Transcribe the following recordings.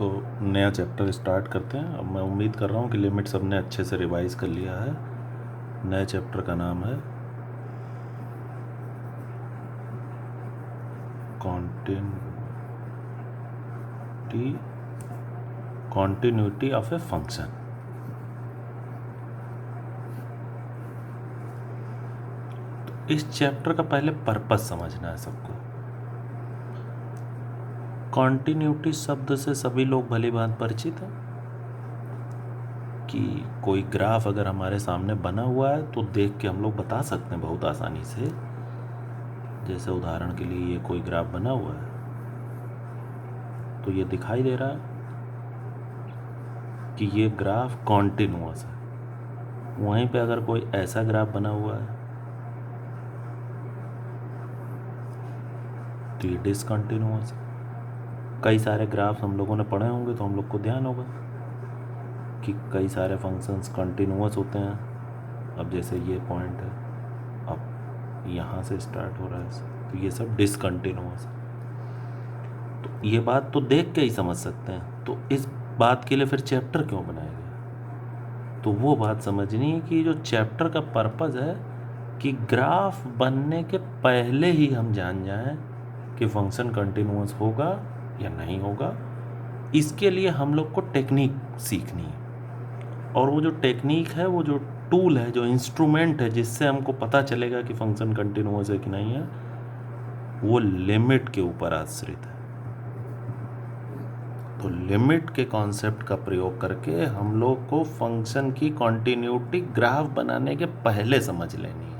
तो नया chapter start करते हैं। अब मैं उम्मीद कर रहा हूँ कि लिमिट सबने अच्छे से रिवाइज कर लिया है। नए चैप्टर का नाम है कॉन्टिन्यूटी ऑफ ए फंक्शन। तो इस चैप्टर का पहले पर्पस समझना है सबको। कॉन्टिन्यूटी शब्द से सभी लोग भली भांति परिचित हैं कि कोई ग्राफ अगर हमारे सामने बना हुआ है तो देख के हम लोग बता सकते हैं बहुत आसानी से। जैसे उदाहरण के लिए ये कोई ग्राफ बना हुआ है तो ये दिखाई दे रहा है कि ये ग्राफ कॉन्टिन्यूअस है। वहीं पे अगर कोई ऐसा ग्राफ बना हुआ है तो ये डिसकंटिन्यूअस है। कई सारे ग्राफ हम लोगों ने पढ़े होंगे तो हम लोग को ध्यान होगा कि कई सारे फंक्शंस कंटिन्यूअस होते हैं। अब जैसे ये पॉइंट है, अब यहाँ से स्टार्ट हो रहा है तो ये सब डिसकंटिन्यूअस है। तो ये बात तो देख के ही समझ सकते हैं। तो इस बात के लिए फिर चैप्टर क्यों बनाया गया? तो वो बात समझनी है कि जो चैप्टर का पर्पस है कि ग्राफ बनने के पहले ही हम जान जाएं कि फंक्शन कंटिन्यूअस होगा या नहीं होगा। इसके लिए हम लोग को टेक्निक सीखनी है, और वो जो टेक्निक है, वो जो टूल है, जो इंस्ट्रूमेंट है जिससे हमको पता चलेगा कि फंक्शन कंटिन्यूअस है कि नहीं है, वो लिमिट के ऊपर आश्रित है। तो लिमिट के कॉन्सेप्ट का प्रयोग करके हम लोग को फंक्शन की कॉन्टिन्यूटी ग्राफ बनाने के पहले समझ लेनी है।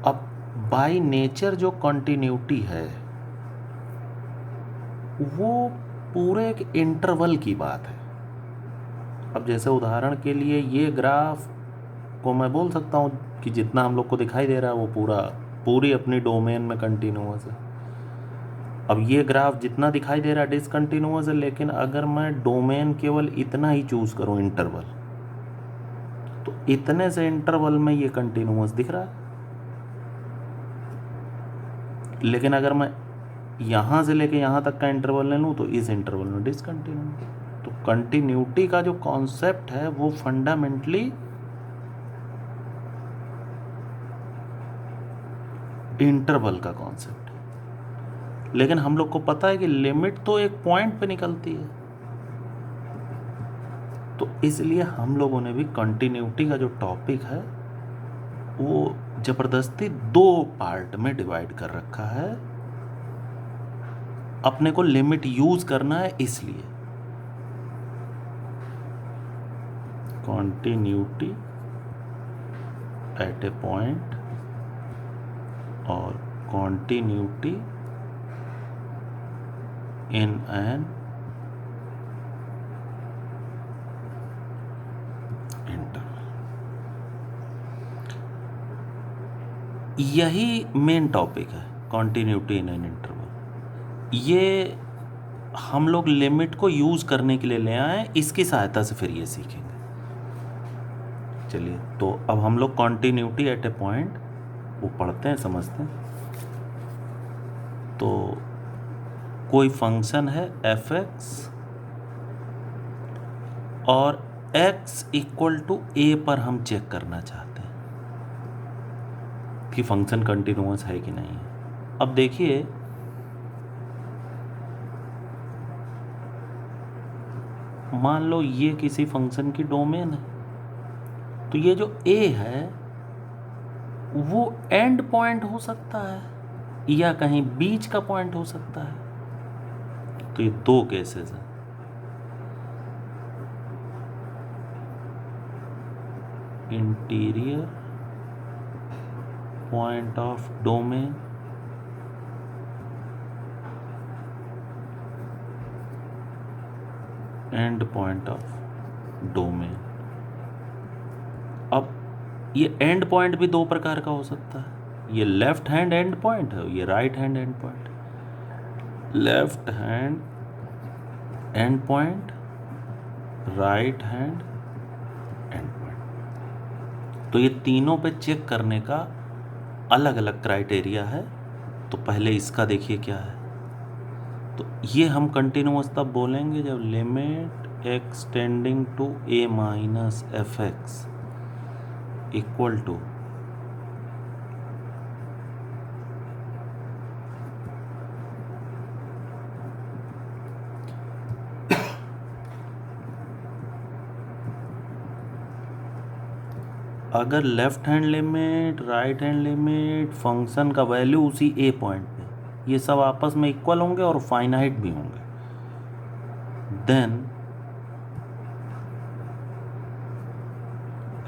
अब बाय नेचर जो कॉन्टिन्यूटी है वो पूरे एक इंटरवल की बात है। अब जैसे उदाहरण के लिए ये ग्राफ को मैं बोल सकता हूँ कि जितना हम लोग को दिखाई दे रहा है वो पूरी अपनी डोमेन में कंटिन्यूअस है। अब ये ग्राफ जितना दिखाई दे रहा है डिसकंटिन्यूअस है, लेकिन अगर मैं डोमेन केवल इतना ही चूज करूँ इंटरवल, तो इतने से इंटरवल में ये कंटिन्यूअस दिख रहा है। लेकिन अगर मैं यहाँ से लेके यहाँ तक का इंटरवल ले लूँ तो इस इंटरवल में डिसकंटिन्यूअस। तो कंटिन्यूटी का जो कॉन्सेप्ट है वो फंडामेंटली इंटरवल का कॉन्सेप्ट है। लेकिन हम लोग को पता है कि लिमिट तो एक पॉइंट पे निकलती है, तो इसलिए हम लोगों ने भी कंटिन्यूटी का जो टॉपिक है वो जबरदस्ती दो पार्ट में डिवाइड कर रखा है। अपने को लिमिट यूज करना है इसलिए। कॉन्टिन्यूटी एट ए पॉइंट और कॉन्टिन्यूटी इन एन इंटरवल, यही मेन टॉपिक है, कॉन्टिन्यूटी इन एन इंटरवल। ये हम लोग लिमिट को यूज करने के लिए ले आए, इसकी सहायता से फिर ये सीखेंगे। चलिए, तो अब हम लोग कॉन्टिन्यूटी एट ए पॉइंट वो पढ़ते हैं, समझते हैं। तो कोई फंक्शन है एफ एक्स और x इक्वल टू ए पर हम चेक करना चाहते हैं कि फंक्शन कंटिन्यूअस है कि नहीं है। अब देखिए, मान लो ये किसी फंक्शन की डोमेन है, तो ये जो a है वो एंड पॉइंट हो सकता है या कहीं बीच का पॉइंट हो सकता है। तो ये दो केसेस हैं। Interior point of domain and point of domain. अब ये एंड पॉइंट भी दो प्रकार का हो सकता है। ये लेफ्ट हैंड एंड पॉइंट है, ये right hand and point. Left hand and point, right hand and point. तो ये तीनों पे चेक करने का अलग अलग क्राइटेरिया है। तो पहले इसका देखिए क्या है। तो ये हम कंटिन्यूअस तब बोलेंगे जब limit X tending to A minus F X equal to अगर left hand limit right hand limit function का वैल्यू उसी ए पॉइंट पे ये सब आपस में इक्वल होंगे और फाइनाइट भी होंगे, then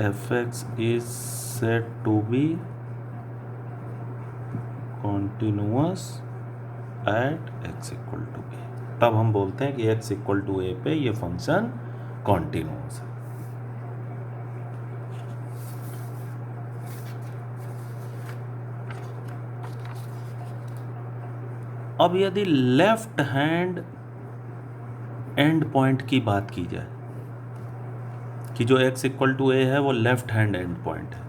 F X is said to be continuous at X equal to A. तब हम बोलते हैं कि एक्स इक्वल टू ए पे ये फंक्शन कॉन्टिन्यूअस है। अब यदि लेफ्ट हैंड एंड पॉइंट की बात की जाए कि जो x इक्वल टू ए है वो लेफ्ट हैंड एंड पॉइंट है,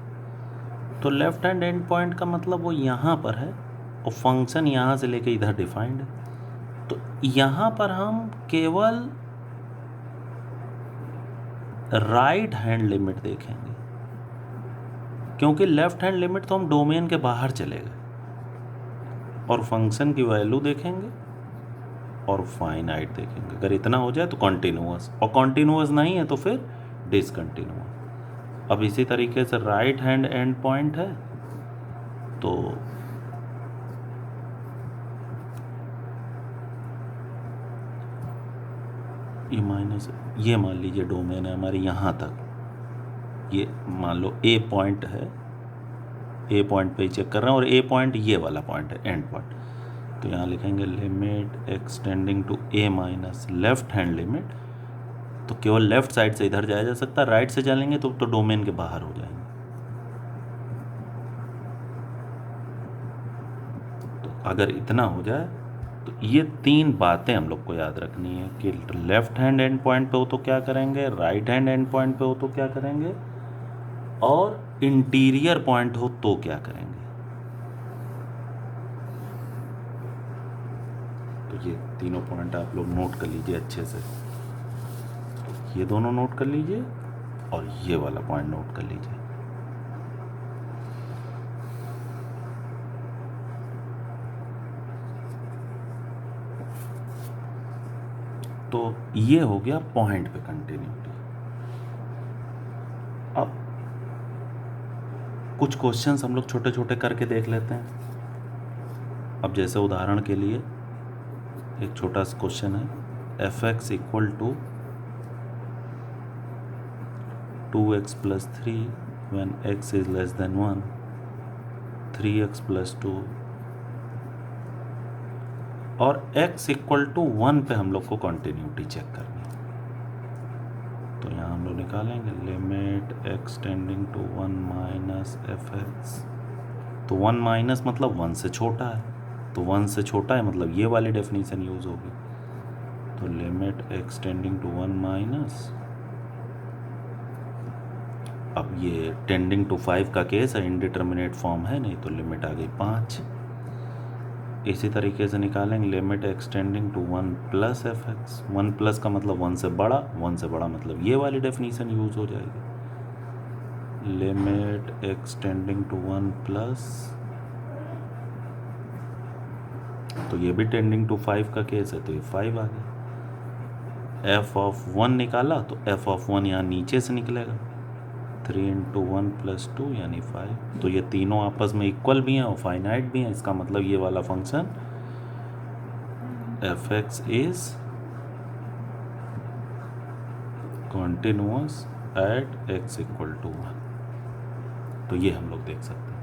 तो लेफ्ट हैंड एंड पॉइंट का मतलब वो यहाँ पर है और फंक्शन यहाँ से लेके इधर डिफाइंड है। तो यहाँ पर हम केवल राइट हैंड लिमिट देखेंगे, क्योंकि लेफ्ट हैंड लिमिट तो हम डोमेन के बाहर चले गए, और फंक्शन की वैल्यू देखेंगे और फाइनाइट देखेंगे। अगर इतना हो जाए तो कॉन्टिन्यूअस, और कॉन्टिन्यूअस नहीं है तो फिर डिसकंटिन्यूअस। अब इसी तरीके से राइट हैंड एंड पॉइंट है तो ये माइनस, ये मान लीजिए डोमेन है हमारे यहाँ तक, ये मान लो ए पॉइंट है, ए पॉइंट पे ही चेक कर रहे हैं और ए पॉइंट ये वाला पॉइंट है एंड पॉइंट। तो यहाँ लिखेंगे limit extending to A minus left hand limit, तो केवल लेफ्ट साइड से इधर जाया जा सकता है, राइट से चलेंगे तो डोमेन के बाहर हो जाएंगे। तो अगर इतना हो जाए तो ये तीन बातें हम लोग को याद रखनी है कि लेफ्ट हैंड एंड पॉइंट पे हो तो क्या करेंगे, राइट हैंड एंड पॉइंट पे हो तो क्या करेंगे, और इंटीरियर पॉइंट हो तो क्या करेंगे। तो ये तीनों पॉइंट आप लोग नोट कर लीजिए अच्छे से, ये दोनों नोट कर लीजिए और ये वाला पॉइंट नोट कर लीजिए। तो ये हो गया पॉइंट पे कंटिन्यूटी। अब कुछ क्वेश्चंस हम लोग छोटे छोटे करके देख लेते हैं। अब जैसे उदाहरण के लिए एक छोटा सा क्वेश्चन है, F X equal to 2x plus 3 when x is less than 1, 3x plus 2 और x इक्वल टू 1 पे हम लोग को कॉन्टिन्यूटी चेक करनी है। तो यहाँ हम लोग निकालेंगे limit x tending to 1 minus F X. तो 1 माइनस मतलब 1 से छोटा है, तो 1 से छोटा है मतलब ये वाली डेफिनेशन यूज होगी। तो limit x tending to 1 minus, अब ये टेंडिंग टू 5 का केस है, इनडिटर्मिनेट फॉर्म है नहीं, तो लिमिट आ गई 5। इसी तरीके से निकालेंगे limit extending to 1 plus F X. 1 plus का मतलब 1 से बड़ा, 1 से बड़ा मतलब ये वाली डेफिनेशन यूज हो जाएगी। लिमिट एक्सटेंडिंग टू 1 प्लस, तो ये भी टेंडिंग टू 5 का केस है तो ये 5 आ गया। एफ ऑफ 1 निकाला तो एफ ऑफ 1 यहाँ नीचे से निकलेगा, 3 इंटू 1 प्लस 2 यानी 5। तो ये तीनों आपस में इक्वल भी हैं और फाइनाइट भी हैं। इसका मतलब ये वाला function F X is continuous at X equal to 1। तो ये हम लोग देख सकते हैं।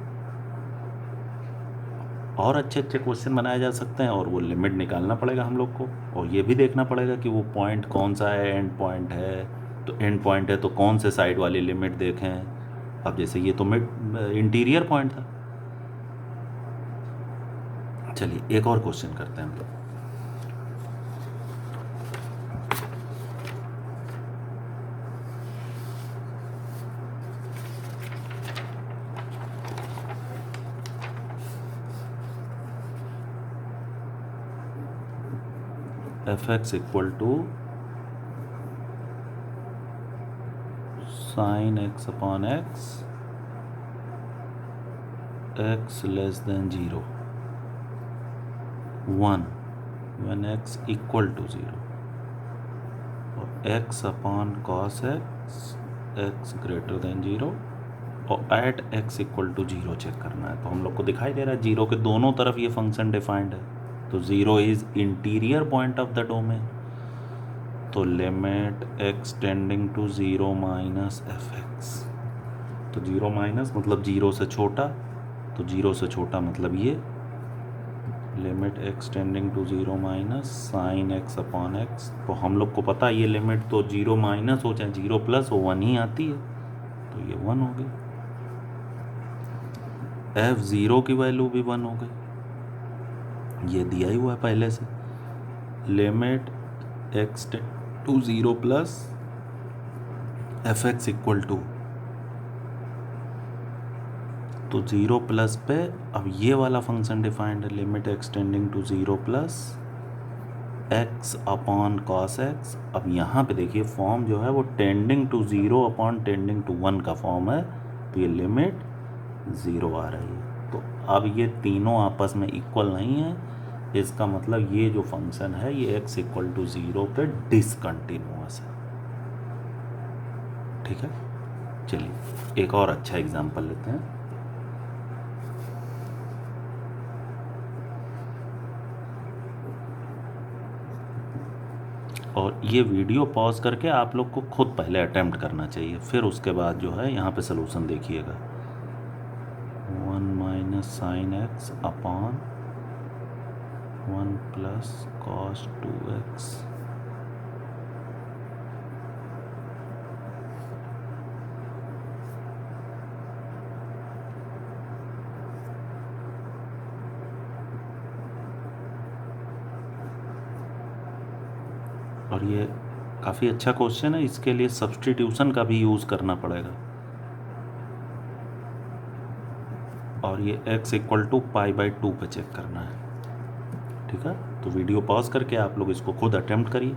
और अच्छे अच्छे क्वेश्चन बनाए जा सकते हैं, और वो लिमिट निकालना पड़ेगा हम लोग को, और ये भी देखना पड़ेगा कि वो पॉइंट कौन सा है, एंड पॉइंट है। तो एंड पॉइंट है तो कौन से साइड वाली लिमिट देखें। अब जैसे ये तो मिड इंटीरियर पॉइंट था। चलिए एक और क्वेश्चन करते हैं हम लोग। F X equal to sine X upon X X less than 0 1 when x equal to 0 और x upon cos X X greater than 0 और at x equal to 0 check करना है। तो हम लोग को दिखाई दे रहा है 0 के दोनों तरफ ये फंक्शन डिफाइंड है, तो 0 is interior point of the domain. तो limit x tending to 0 minus F X, तो 0 माइनस मतलब 0 से छोटा, तो 0 से छोटा मतलब ये limit x tending to 0 minus sine X upon X. तो हम लोग को पता है ये लिमिट तो 0 माइनस हो चाहे 0 प्लस हो 1 ही आती है, तो ये 1 हो गई। f0 की वैल्यू भी 1 हो गई, ये दिया ही हुआ है पहले से। Limit x to 0 plus F X equal to, तो 0 प्लस पे अब ये वाला फंक्शन डिफाइंड है, limit X tending to 0 plus x upon cos X. अब यहाँ पे देखिए फॉर्म जो है वो tending to 0 upon tending to 1 का फॉर्म है, तो ये लिमिट 0 आ रही है। तो अब ये तीनों आपस में इक्वल नहीं है, इसका मतलब ये जो फंक्शन है ये x इक्वल टू 0 पे डिसकंटिन्यूअस है। ठीक है, चलिए एक और अच्छा एग्जांपल लेते हैं। और ये वीडियो पॉज करके आप लोग को खुद पहले अटेम्प्ट करना चाहिए, फिर उसके बाद जो है यहाँ पे सलूशन देखिएगा। 1 minus sine X upon 1 plus cos 2x। और ये काफ़ी अच्छा क्वेश्चन है, इसके लिए सब्स्टिट्यूशन का भी यूज़ करना पड़ेगा। और ये x इक्वल टू π/2 पे चेक करना है। ठीक है, तो वीडियो पॉज करके आप लोग इसको खुद अटेम्प्ट करिए।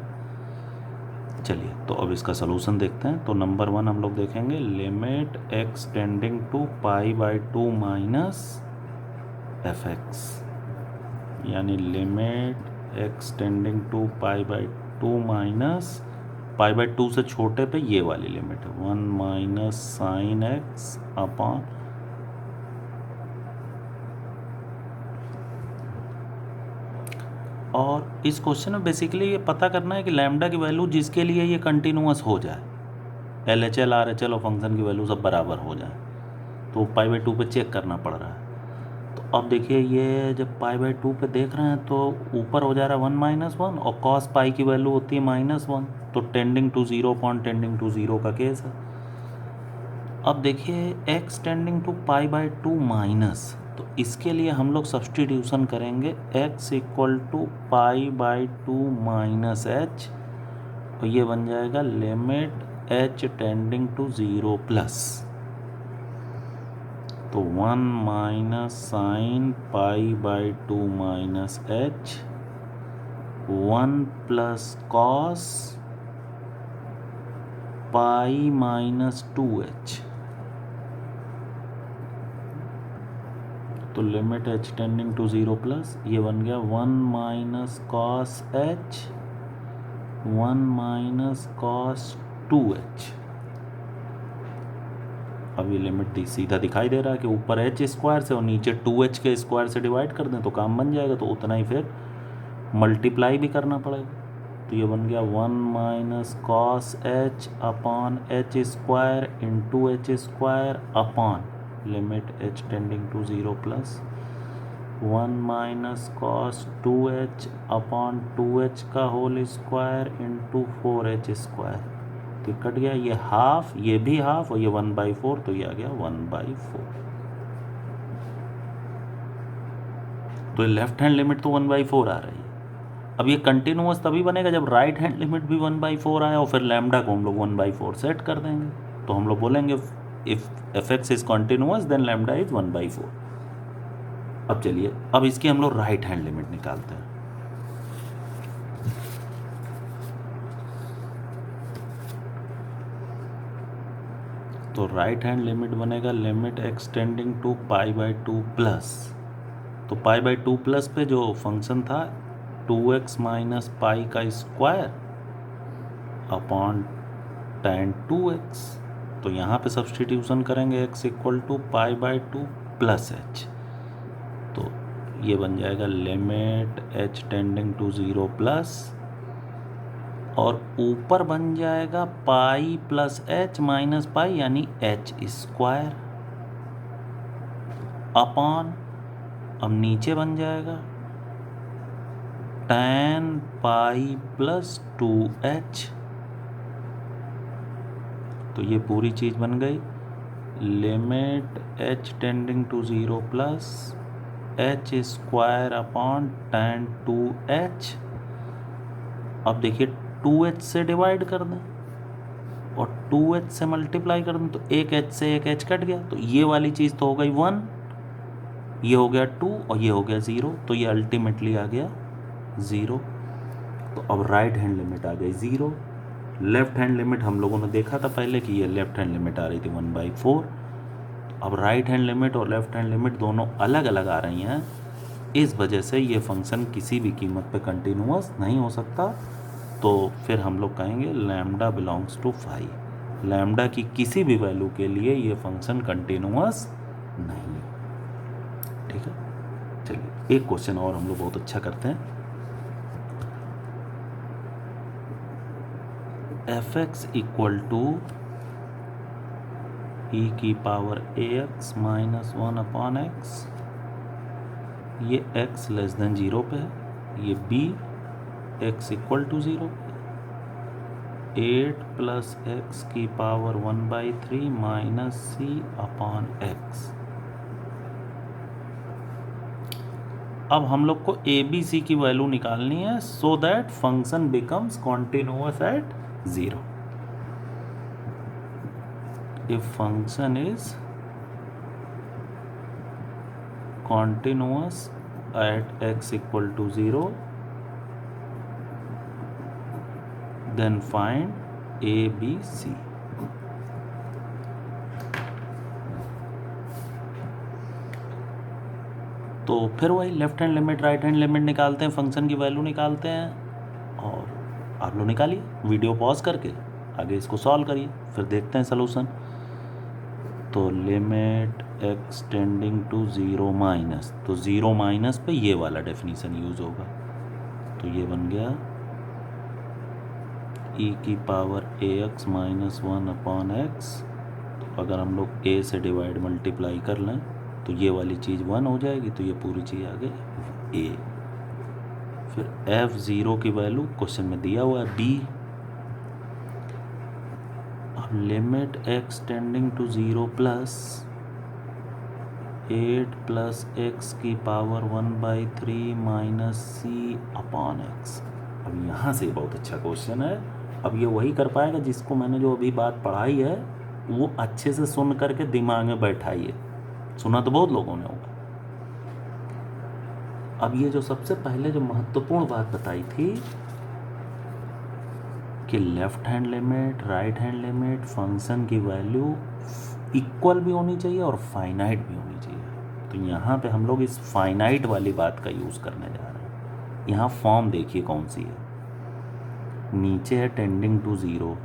चलिए तो अब इसका सलूशन देखते हैं। तो नंबर 1 हम लोग देखेंगे limit x tending to π/2 minus F X, यानी limit x tending to π/2 minus π/2 से छोटे पे ये वाली लिमिट है 1 माइनस साइन एक्स अपॉन और इस क्वेश्चन में बेसिकली ये पता करना है कि लैम्डा की वैल्यू जिसके लिए ये कंटिन्यूअस हो जाए, LHL RHL और फंक्शन की वैल्यू सब बराबर हो जाए, तो π/2 पे चेक करना पड़ रहा है। तो अब देखिए ये जब π/2 पे देख रहे हैं तो ऊपर हो जा रहा है 1 माइनस 1 और कॉस पाई की वैल्यू होती है -1, तो tending to 0 upon tending to 0 का केस है। अब देखिए x टेंडिंग टू π/2 माइनस, तो इसके लिए हम लोग सब्स्टिट्यूशन करेंगे x equal to π/2 minus H, और ये बन जाएगा limit h tending to 0 plus, तो 1 minus sine π/2 minus H 1 plus cos pi minus 2h, तो limit h tending to 0 plus ये बन गया 1 minus cos h 1 minus cos 2h। अब ये लिमिट सीधा दिखाई दे रहा है कि ऊपर h स्क्वायर से और नीचे 2h के स्क्वायर से डिवाइड कर दें तो काम बन जाएगा, तो उतना ही फिर मल्टीप्लाई भी करना पड़ेगा। तो ये बन गया 1 minus cos h upon h square into h square upon limit h tending to 0 plus 1 minus cos 2h upon 2h का whole square into 4h square. तो कट गया ये हाफ, ये भी हाफ और ये 1/4, तो ये आ गया 1/4। तो लेफ्ट हैंड लिमिट तो 1/4 आ रही है। अब ये कंटिन्यूअस तभी बनेगा जब राइट हैंड लिमिट भी 1/4 आए और फिर लैम्डा को हम लोग 1/4 सेट कर देंगे, तो हम लोग बोलेंगे if F X is continuous then lambda is 1/4। अब चलिए अब इसकी हम लोग राइट हैंड लिमिट निकालते हैं। तो राइट हैंड लिमिट बनेगा limit extending to pi by 2 plus, तो पाई बाई 2 प्लस पे जो फंक्शन था 2x माइनस पाई का स्क्वायर अपॉन tan 2x, तो यहाँ पे सब्सटीट्यूशन करेंगे x equal to pi by 2 plus H, तो ये बन जाएगा limit h tending to 0 plus, और ऊपर बन जाएगा pi plus H minus pi यानी एच स्क्वायर अपॉन, अब नीचे बन जाएगा tan पाई प्लस 2h, तो ये पूरी चीज़ बन गई limit h tending to 0 plus H square upon tan 2h। अब देखिए 2h से डिवाइड कर दें और 2h से मल्टीप्लाई कर दें, तो एक h से एक h कट गया, तो ये वाली चीज़ तो हो गई 1, ये हो गया 2 और ये हो गया 0, तो ये अल्टीमेटली आ गया 0। तो अब राइट हैंड लिमिट आ गई 0। लेफ्ट हैंड लिमिट हम लोगों ने देखा था पहले कि ये लेफ्ट हैंड लिमिट आ रही थी 1/4। अब राइट हैंड लिमिट और लेफ्ट हैंड लिमिट दोनों अलग अलग आ रही हैं, इस वजह से ये फंक्शन किसी भी कीमत पे कंटिन्यूअस नहीं हो सकता। तो फिर हम लोग कहेंगे लैम्डा बिलोंग्स टू 5, लैम्डा की किसी भी वैल्यू के लिए ये फंक्शन कंटिन्यूअस नहीं है। ठीक है, चलिए एक क्वेश्चन और हम लोग बहुत अच्छा करते हैं। fx इक्वल टू e की power ax minus 1 upon x, ये x लेस देन 0 पे है, ये b x इक्वल टू 0 पे, 8 प्लस एक्स की power 1/3 minus c upon x। अब हम लोग को ए बी सी की वैल्यू निकालनी है so that function becomes continuous at 0। If function is continuous at x equal to 0, then find a b c। तो फिर वही left hand limit right hand limit निकालते हैं, फंक्शन की वैल्यू निकालते हैं, और आप लोग निकालिए वीडियो पॉज करके आगे इसको सॉल्व करिए, फिर देखते हैं सलूशन। तो limit X tending to 0 minus, तो 0 माइनस पे ये वाला डेफिनीशन यूज़ होगा, तो ये बन गया e की power ax minus 1 upon X. तो अगर हम लोग a से डिवाइड मल्टीप्लाई कर लें तो ये वाली चीज़ 1 हो जाएगी, तो ये पूरी चीज़ आ गई a। फिर f0 की वैल्यू क्वेश्चन में दिया हुआ है b। अब limit x tending to 0 plus 8 plus x की power 1/3 minus c upon X. अब यहाँ से बहुत अच्छा क्वेश्चन है। अब ये वही कर पाएगा जिसको मैंने जो अभी बात पढ़ाई है वो अच्छे से सुन करके दिमाग में बैठाइए, सुना तो बहुत लोगों ने होगा। अब ये जो सबसे पहले जो महत्वपूर्ण बात बताई थी कि left hand limit right hand limit function की वैल्यू इक्वल भी होनी चाहिए और फाइनाइट भी होनी चाहिए। तो यहाँ पे हम लोग इस फाइनाइट वाली बात का यूज़ करने जा रहे हैं। यहाँ फॉर्म देखिए कौन सी है, नीचे है टेंडिंग टू 0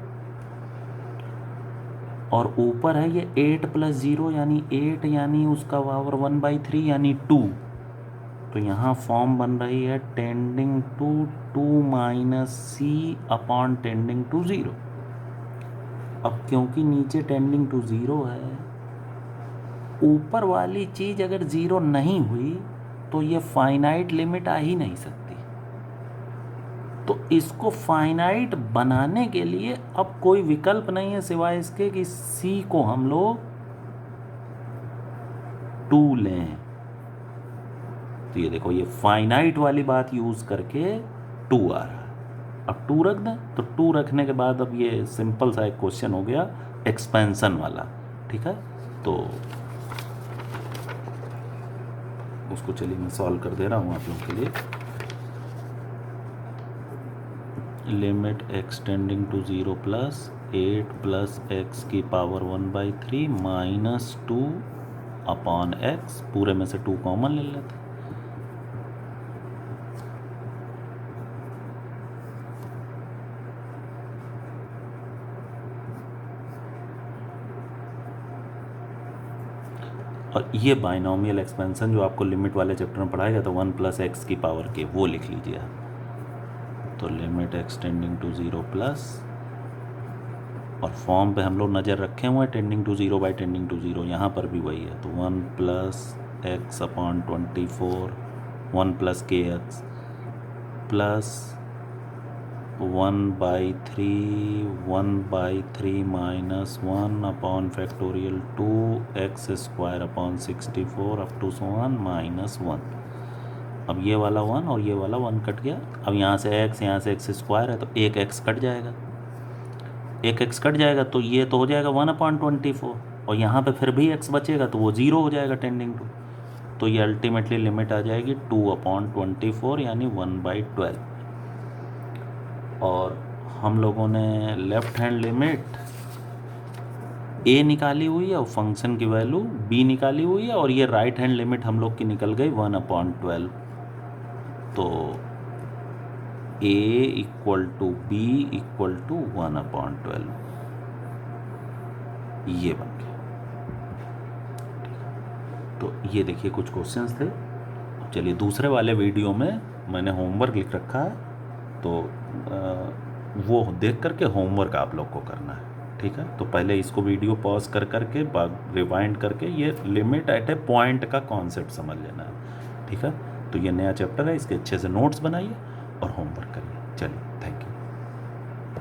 और ऊपर है ये 8 प्लस 0 यानी 8 यानी उसका पावर 1/3 यानी 2। तो यहाँ फॉर्म बन रही है tending to 2 minus c upon tending to 0। अब क्योंकि नीचे टेंडिंग टू 0 है, ऊपर वाली चीज़ अगर 0 नहीं हुई तो ये फाइनाइट लिमिट आ ही नहीं सकती। तो इसको फाइनाइट बनाने के लिए अब कोई विकल्प नहीं है सिवाय इसके कि c को हम लोग 2 लें। तो ये देखो ये फाइनाइट वाली बात यूज़ करके 2 आ रहा है। अब 2 रख दें, तो 2 रखने के बाद अब ये सिंपल सा एक क्वेश्चन हो गया एक्सपेंशन वाला। ठीक है, तो उसको चलिए मैं सॉल्व कर दे रहा हूँ आप लोगों के लिए। Limit extending to 0 plus 8 plus x की पावर 1/3 माइनस 2 अपॉन एक्स, पूरे में से 2 कॉमन ले लेते हैं। और ये बाइनोमियल एक्सपेंशन जो आपको लिमिट वाले चैप्टर में पढ़ाया गया था 1 प्लस एक्स की पावर के, वो लिख लीजिए आप। तो लिमिट एक्सटेंडिंग टू 0 प्लस, और फॉर्म पे हम लोग नज़र रखे हुए हैं tending to 0 by tending to 0, यहाँ पर भी वही है। तो 1 प्लस एक्स अपॉन 24 1 प्लस के x plus 1/3 minus 1 upon factorial 2x square upon 64 up to so 1 minus 1। अब ये वाला 1 और ये वाला 1 कट गया। अब यहाँ से x स्क्वायर है तो एक x कट जाएगा, एक x कट जाएगा तो ये तो हो जाएगा 1/24, और यहाँ पे फिर भी x बचेगा तो वो 0 हो जाएगा टेंडिंग टू। तो ये अल्टीमेटली लिमिट आ जाएगी 2/24 यानी 1/12। और हम लोगों ने लेफ्ट हैंड लिमिट a निकाली हुई है और फंक्शन की वैल्यू b निकाली हुई है, और ये राइट हैंड लिमिट हम लोग की निकल गई 1/12। तो a equal to b equal to 1/12, ये बन गया। तो ये देखिए कुछ क्वेश्चंस थे। चलिए दूसरे वाले वीडियो में मैंने होमवर्क लिख रखा है, तो वो देख करके होमवर्क आप लोग को करना है, ठीक है। तो पहले इसको वीडियो पॉज कर करके रिवाइंड करके ये लिमिट एट ए पॉइंट का कॉन्सेप्ट समझ लेना है, ठीक है। तो ये नया चैप्टर है, इसके अच्छे से नोट्स बनाइए और होमवर्क करिए।